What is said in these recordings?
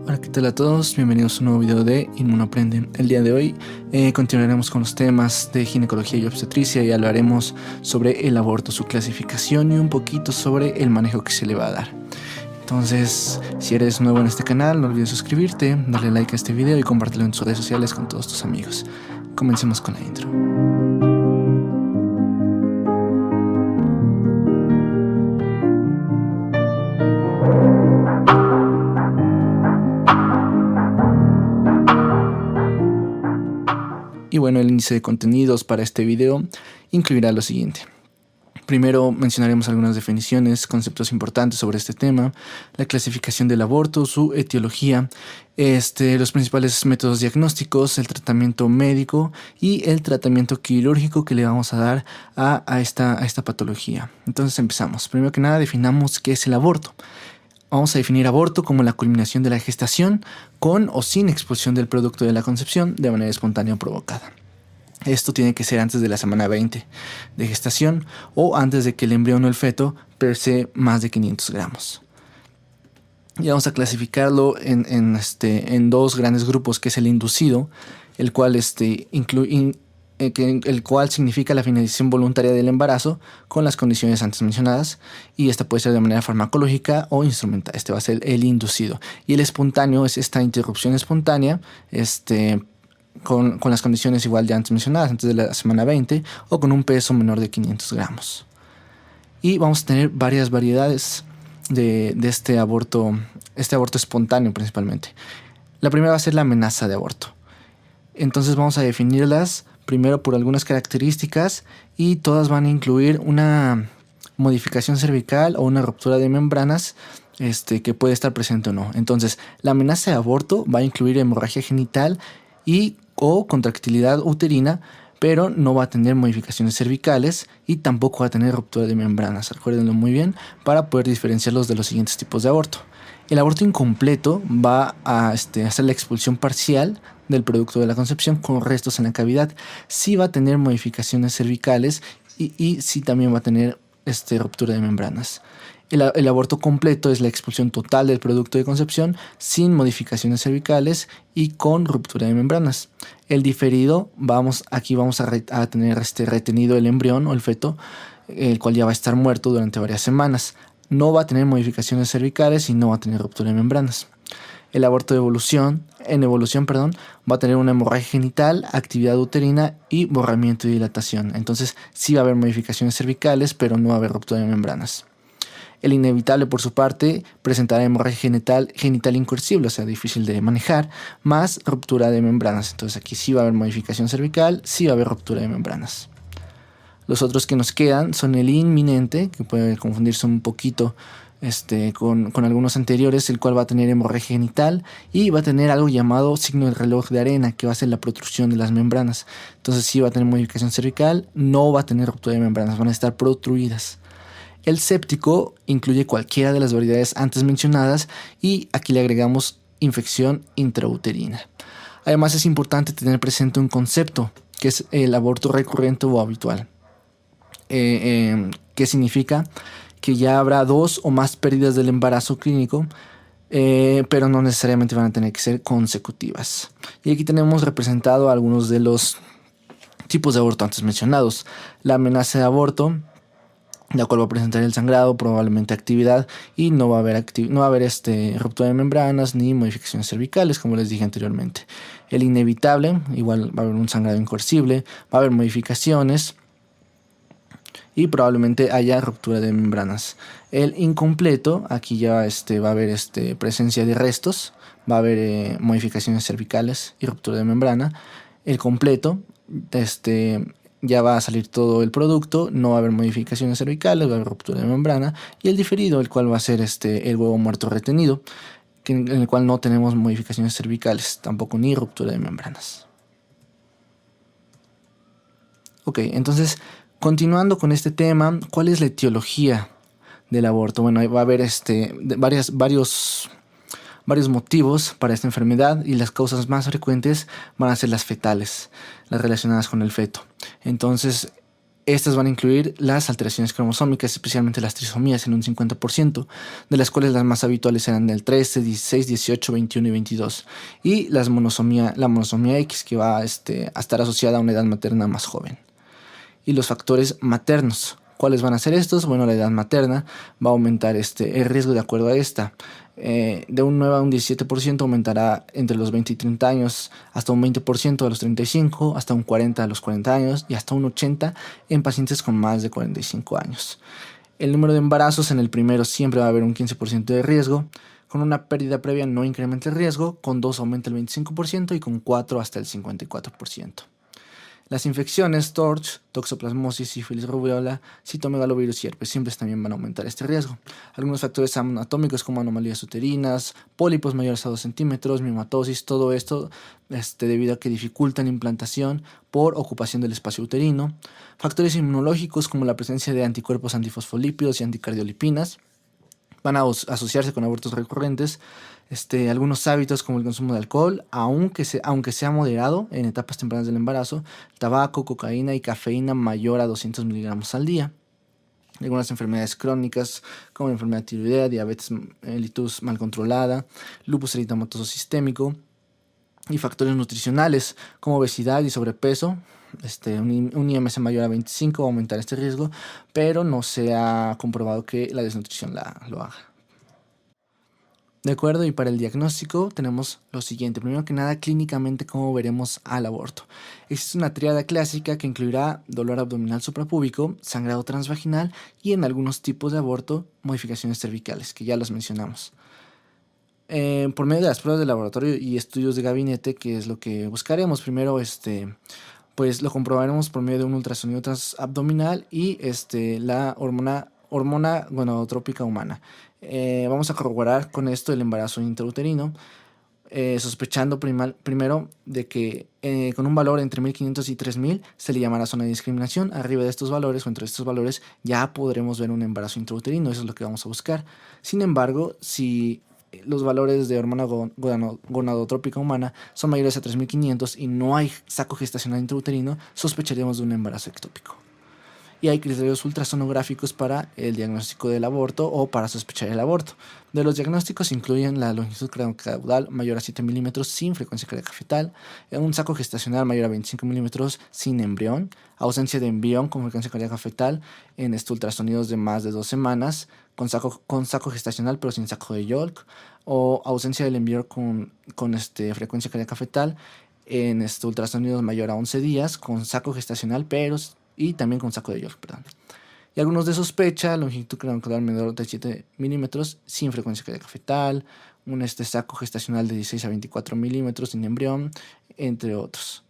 Hola, ¿qué tal a todos? Bienvenidos a un nuevo video de Inmunoaprenden. El día de hoy continuaremos con los temas de ginecología y obstetricia y hablaremos sobre el aborto, su clasificación y un poquito sobre el manejo que se le va a dar. Entonces, si eres nuevo en este canal, no olvides suscribirte, darle like a este video y compártelo en tus redes sociales con todos tus amigos. Comencemos con la intro. Y bueno, el índice de contenidos para este video incluirá lo siguiente. Primero mencionaremos algunas definiciones, conceptos importantes sobre este tema, la clasificación del aborto, su etiología, los principales métodos diagnósticos, el tratamiento médico y el tratamiento quirúrgico que le vamos a dar a esta patología. Entonces empezamos. Primero que nada definamos qué es el aborto. Vamos a definir aborto como la culminación de la gestación con o sin expulsión del producto de la concepción de manera espontánea o provocada. Esto tiene que ser antes de la semana 20 de gestación o antes de que el embrión o el feto pese más de 500 gramos. Y vamos a clasificarlo en dos grandes grupos, que es el inducido, el cual el cual significa la finalización voluntaria del embarazo con las condiciones antes mencionadas, y esta puede ser de manera farmacológica o instrumental. Este va a ser el inducido. Y el espontáneo es esta interrupción espontánea, con las condiciones igual de antes mencionadas, antes de la semana 20 o con un peso menor de 500 gramos. Y vamos a tener varias variedades de este aborto espontáneo principalmente. La primera va a ser la amenaza de aborto. Entonces vamos a definirlas primero por algunas características y todas van a incluir una modificación cervical o una ruptura de membranas que puede estar presente o no. Entonces la amenaza de aborto va a incluir hemorragia genital o contractilidad uterina, pero no va a tener modificaciones cervicales y tampoco va a tener ruptura de membranas. Recuérdenlo muy bien para poder diferenciarlos de los siguientes tipos de aborto. El aborto incompleto va a hacer la expulsión parcial del producto de la concepción con restos en la cavidad. Sí va a tener modificaciones cervicales y sí también va a tener ruptura de membranas. El aborto completo es la expulsión total del producto de concepción sin modificaciones cervicales y con ruptura de membranas. El diferido, aquí vamos a tener retenido el embrión o el feto, el cual ya va a estar muerto durante varias semanas. No va a tener modificaciones cervicales y no va a tener ruptura de membranas. El aborto en evolución, va a tener una hemorragia genital, actividad uterina y borramiento y dilatación. Entonces sí va a haber modificaciones cervicales, pero no va a haber ruptura de membranas. El inevitable, por su parte, presentará hemorragia genital incursible, o sea, difícil de manejar, más ruptura de membranas. Entonces aquí sí va a haber modificación cervical, sí va a haber ruptura de membranas. Los otros que nos quedan son el inminente, que puede confundirse un poquito con algunos anteriores, el cual va a tener hemorragia genital y va a tener algo llamado signo del reloj de arena, que va a ser la protrusión de las membranas. Entonces sí va a tener modificación cervical, no va a tener ruptura de membranas, van a estar protruidas. El séptico incluye cualquiera de las variedades antes mencionadas y aquí le agregamos infección intrauterina. Además es importante tener presente un concepto, que es el aborto recurrente o habitual. ¿Qué significa? Que ya habrá 2 o más pérdidas del embarazo clínico, pero no necesariamente van a tener que ser consecutivas. Y aquí tenemos representado algunos de los tipos de aborto antes mencionados. La amenaza de aborto, la cual va a presentar el sangrado, probablemente actividad, y no va a haber ruptura de membranas ni modificaciones cervicales, como les dije anteriormente. El inevitable, igual va a haber un sangrado incoercible, va a haber modificaciones y probablemente haya ruptura de membranas. El incompleto, aquí ya va a haber presencia de restos, va a haber modificaciones cervicales y ruptura de membrana. El completo, ya va a salir todo el producto, no va a haber modificaciones cervicales, va a haber ruptura de membrana. Y el diferido, el cual va a ser el huevo muerto retenido, en el cual no tenemos modificaciones cervicales, tampoco ni ruptura de membranas. Ok, entonces, continuando con este tema, ¿cuál es la etiología del aborto? Bueno, va a haber varios motivos para esta enfermedad y las causas más frecuentes van a ser las fetales, las relacionadas con el feto. Entonces, Estas van a incluir las alteraciones cromosómicas, especialmente las trisomías, en un 50%, de las cuales las más habituales serán del 13, 16, 18, 21 y 22. Y la monosomía X, que va a estar asociada a una edad materna más joven. Y los factores maternos. ¿Cuáles van a ser estos? Bueno, la edad materna va a aumentar el riesgo de acuerdo a esta. De un 9 a un 17% aumentará entre los 20 y 30 años, hasta un 20% a los 35, hasta un 40 a los 40 años y hasta un 80 en pacientes con más de 45 años. El número de embarazos en el primero siempre va a haber un 15% de riesgo. Con una pérdida previa no incrementa el riesgo, con 2 aumenta el 25% y con 4 hasta el 54%. Las infecciones, TORCH, toxoplasmosis, sífilis, rubiola, citomegalovirus y herpes simples también van a aumentar este riesgo. Algunos factores anatómicos como anomalías uterinas, pólipos mayores a 2 centímetros, miomatosis, todo esto debido a que dificultan la implantación por ocupación del espacio uterino. Factores inmunológicos como la presencia de anticuerpos antifosfolípidos y anticardiolipinas van a asociarse con abortos recurrentes. Algunos hábitos como el consumo de alcohol, aunque sea moderado en etapas tempranas del embarazo, tabaco, cocaína y cafeína mayor a 200 miligramos al día. Algunas enfermedades crónicas como la enfermedad tiroidea, diabetes mellitus mal controlada, lupus eritematoso sistémico, y factores nutricionales como obesidad y sobrepeso. Un IMC mayor a 25 va a aumentar este riesgo, pero no se ha comprobado que la desnutrición lo haga. De acuerdo, y para el diagnóstico tenemos lo siguiente. Primero que nada, clínicamente, ¿cómo veremos al aborto? Existe una tríada clásica que incluirá dolor abdominal suprapúbico, sangrado transvaginal y en algunos tipos de aborto, modificaciones cervicales, que ya los mencionamos. Por medio de las pruebas de laboratorio y estudios de gabinete, que es lo que buscaremos. Primero, pues lo comprobaremos por medio de un ultrasonido transabdominal y la hormona gonadotrópica humana. Vamos a corroborar con esto el embarazo intrauterino, sospechando primero de que con un valor entre 1500 y 3000 se le llamará zona de discriminación. Arriba de estos valores o entre estos valores ya podremos ver un embarazo intrauterino, eso es lo que vamos a buscar. Sin embargo, si los valores de hormona gonadotrópica humana son mayores a 3500 y no hay saco gestacional intrauterino, sospecharíamos de un embarazo ectópico. Y hay criterios ultrasonográficos para el diagnóstico del aborto o para sospechar el aborto. De los diagnósticos incluyen la longitud craneocaudal mayor a 7 milímetros sin frecuencia cardíaca fetal, un saco gestacional mayor a 25 milímetros sin embrión, ausencia de embrión con frecuencia cardíaca fetal en ultrasonidos de más de 2 semanas, con saco gestacional pero sin saco de Yolk, o ausencia del embrión con frecuencia cardíaca fetal en ultrasonidos mayor a 11 días, con saco gestacional y también con saco de York, Y algunos de sospecha, longitud craneocaudal menor de 7 milímetros, sin frecuencia cardíaca fetal, un saco gestacional de 16 a 24 milímetros sin embrión, entre otros.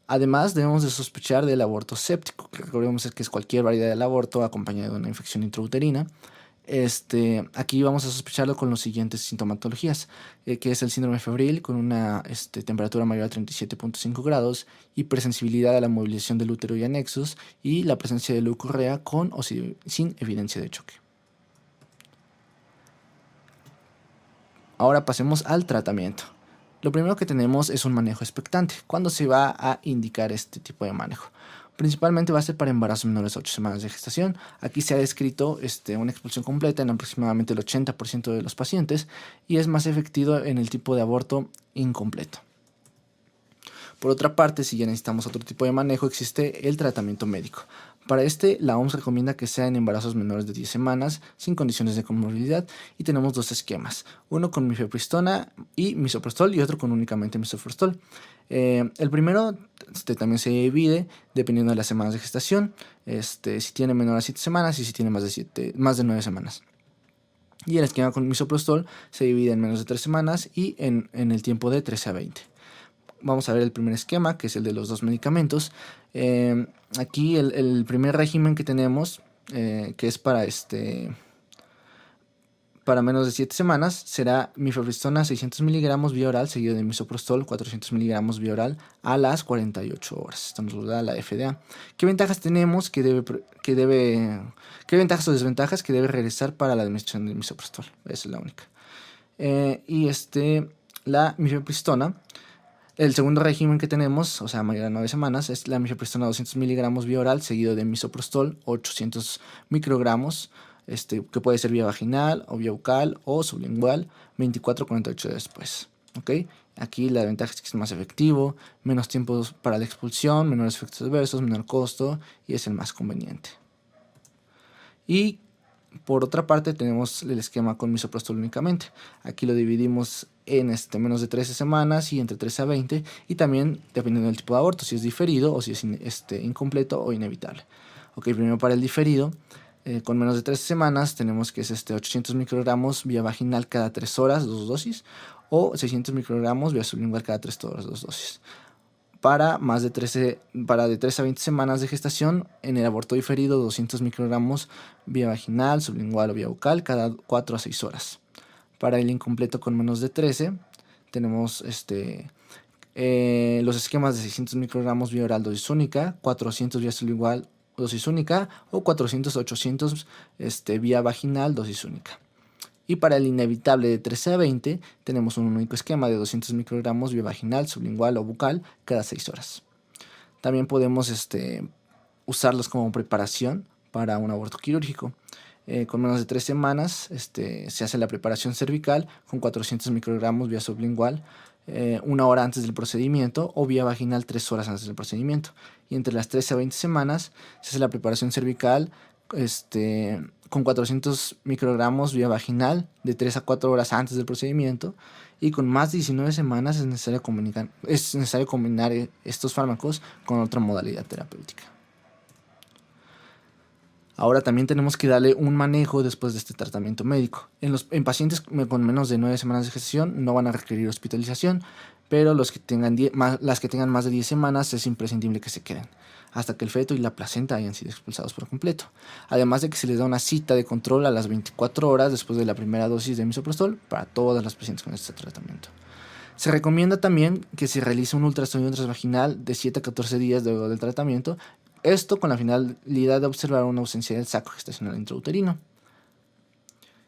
Además, debemos de sospechar del aborto séptico, que recordemos que es cualquier variedad del aborto acompañada de una infección intrauterina. Aquí vamos a sospecharlo con las siguientes sintomatologías, que es el síndrome febril con una temperatura mayor a 37.5 grados, hipersensibilidad a la movilización del útero y anexos y la presencia de leucorrea con o sin evidencia de choque. Ahora pasemos al tratamiento. Lo primero que tenemos es un manejo expectante. ¿Cuándo se va a indicar este tipo de manejo? Principalmente va a ser para embarazos menores a 8 semanas de gestación. Aquí se ha descrito una expulsión completa en aproximadamente el 80% de los pacientes y es más efectivo en el tipo de aborto incompleto. Por otra parte, si ya necesitamos otro tipo de manejo, existe el tratamiento médico. Para la OMS recomienda que sea en embarazos menores de 10 semanas, sin condiciones de comorbilidad, y tenemos dos esquemas, uno con mifepristona y misoprostol y otro con únicamente misoprostol. El primero también se divide dependiendo de las semanas de gestación, si tiene menor a 7 semanas y si tiene más de 9 semanas. Y el esquema con misoprostol se divide en menos de 3 semanas y en el tiempo de 13 a 20. Vamos a ver el primer esquema, que es el de los dos medicamentos. Aquí el primer régimen que tenemos, que es para menos de 7 semanas, será mifepristona 600 miligramos vía oral, seguido de misoprostol 400 miligramos vía oral a las 48 horas. Esto nos lo da la FDA. ¿Qué ventajas tenemos? ¿Qué ventajas o desventajas que debe regresar para la administración del misoprostol? Esa es la única. La mifepristona El segundo régimen que tenemos, o sea, mayor de 9 semanas, es la mifepristona 200 miligramos vía oral, seguido de misoprostol 800 microgramos, que puede ser vía vaginal o vía bucal o sublingual, 24 a 48 días después. ¿Okay? Aquí la ventaja es que es más efectivo, menos tiempo para la expulsión, menores efectos adversos, menor costo y es el más conveniente. Y por otra parte tenemos el esquema con misoprostol únicamente. Aquí lo dividimos en menos de 13 semanas y entre 13 a 20 y también dependiendo del tipo de aborto, si es diferido o si es incompleto o inevitable. Ok, primero para el diferido, con menos de 13 semanas tenemos que es 800 microgramos vía vaginal cada 3 horas, 2 dosis, o 600 microgramos vía sublingual cada 3 horas, 2 dosis. Para de 13 a 20 semanas de gestación, en el aborto diferido, 200 microgramos vía vaginal, sublingual o vía bucal cada 4 a 6 horas. Para el incompleto con menos de 13, tenemos los esquemas de 600 microgramos vía oral dosis única, 400 vía sublingual dosis única o 400-800 vía vaginal dosis única. Y para el inevitable de 13 a 20 tenemos un único esquema de 200 microgramos vía vaginal, sublingual o bucal cada 6 horas. También podemos usarlos como preparación para un aborto quirúrgico. Con menos de 3 semanas se hace la preparación cervical con 400 microgramos vía sublingual 1 hora antes del procedimiento o vía vaginal 3 horas antes del procedimiento. Y entre las 13 a 20 semanas se hace la preparación cervical con 400 microgramos vía vaginal de 3 a 4 horas antes del procedimiento, y con más de 19 semanas es necesario combinar estos fármacos con otra modalidad terapéutica. Ahora también tenemos que darle un manejo después de este tratamiento médico. En pacientes con menos de 9 semanas de gestación no van a requerir hospitalización, pero las que tengan más de 10 semanas es imprescindible que se queden hasta que el feto y la placenta hayan sido expulsados por completo. Además de que se les da una cita de control a las 24 horas después de la primera dosis de misoprostol para todas las pacientes con este tratamiento. Se recomienda también que se realice un ultrasonido transvaginal de 7 a 14 días luego del tratamiento, esto con la finalidad de observar una ausencia del saco gestacional intrauterino.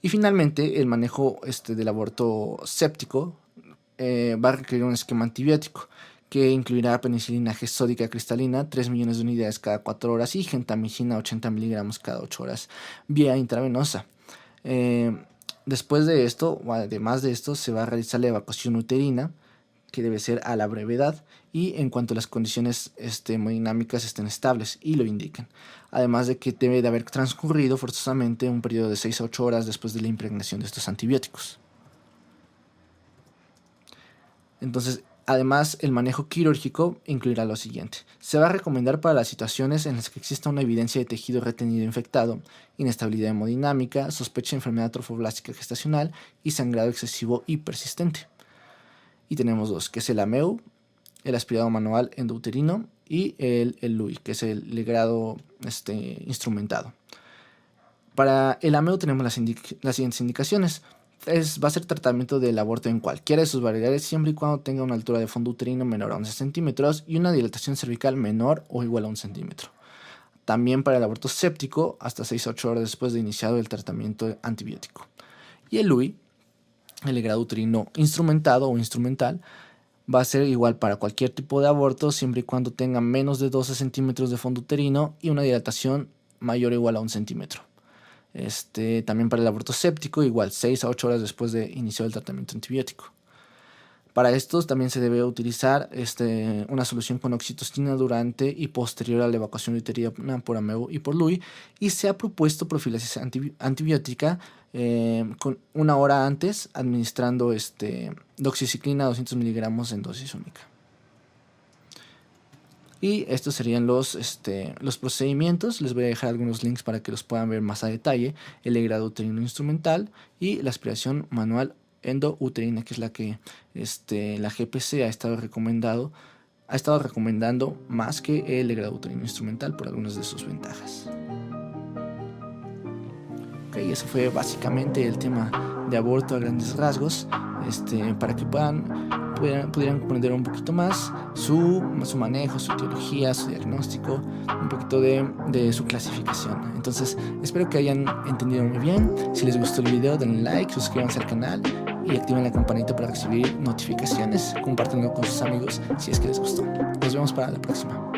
Y finalmente, el manejo del aborto séptico va a requerir un esquema antibiótico que incluirá penicilina G sódica cristalina 3 millones de unidades cada 4 horas y gentamicina 80 miligramos cada 8 horas vía intravenosa. Después de esto, o además de esto, se va a realizar la evacuación uterina, que debe ser a la brevedad y en cuanto las condiciones hemodinámicas estén estables y lo indiquen. Además de que debe de haber transcurrido forzosamente un periodo de 6 a 8 horas después de la impregnación de estos antibióticos. Entonces, además, el manejo quirúrgico incluirá lo siguiente. Se va a recomendar para las situaciones en las que exista una evidencia de tejido retenido infectado, inestabilidad hemodinámica, sospecha de enfermedad trofoblástica gestacional y sangrado excesivo y persistente. Y tenemos dos, que es el AMEU, el aspirado manual endouterino, y el LUI, que es el legrado instrumentado. Para el AMEU tenemos las siguientes indicaciones. Va a ser tratamiento del aborto en cualquiera de sus variedades siempre y cuando tenga una altura de fondo uterino menor a 11 centímetros y una dilatación cervical menor o igual a 1 centímetro. También para el aborto séptico hasta 6 a 8 horas después de iniciado el tratamiento antibiótico. Y el LUI, el legrado uterino instrumentado o instrumental, va a ser igual para cualquier tipo de aborto siempre y cuando tenga menos de 12 centímetros de fondo uterino y una dilatación mayor o igual a 1 centímetro. También para el aborto séptico, igual 6 a 8 horas después de iniciar el tratamiento antibiótico. Para estos también se debe utilizar una solución con oxitocina durante y posterior a la evacuación uterina por AMEU y por LUI, y se ha propuesto profilaxis antibiótica con 1 hora antes, administrando doxiciclina 200 miligramos en dosis única. Y estos serían los procedimientos. Les voy a dejar algunos links para que los puedan ver más a detalle. El legrado uterino instrumental y la aspiración manual endouterina, que es la que la GPC ha estado recomendando más que el legrado uterino instrumental por algunas de sus ventajas. Ok, eso fue básicamente el tema de aborto a grandes rasgos, para que pudieran comprender un poquito más su manejo, su etiología, su diagnóstico, un poquito de su clasificación. Entonces, espero que hayan entendido muy bien. Si les gustó el video, denle like, suscríbanse al canal y activen la campanita para recibir notificaciones, compartiendo con sus amigos si es que les gustó. Nos vemos para la próxima.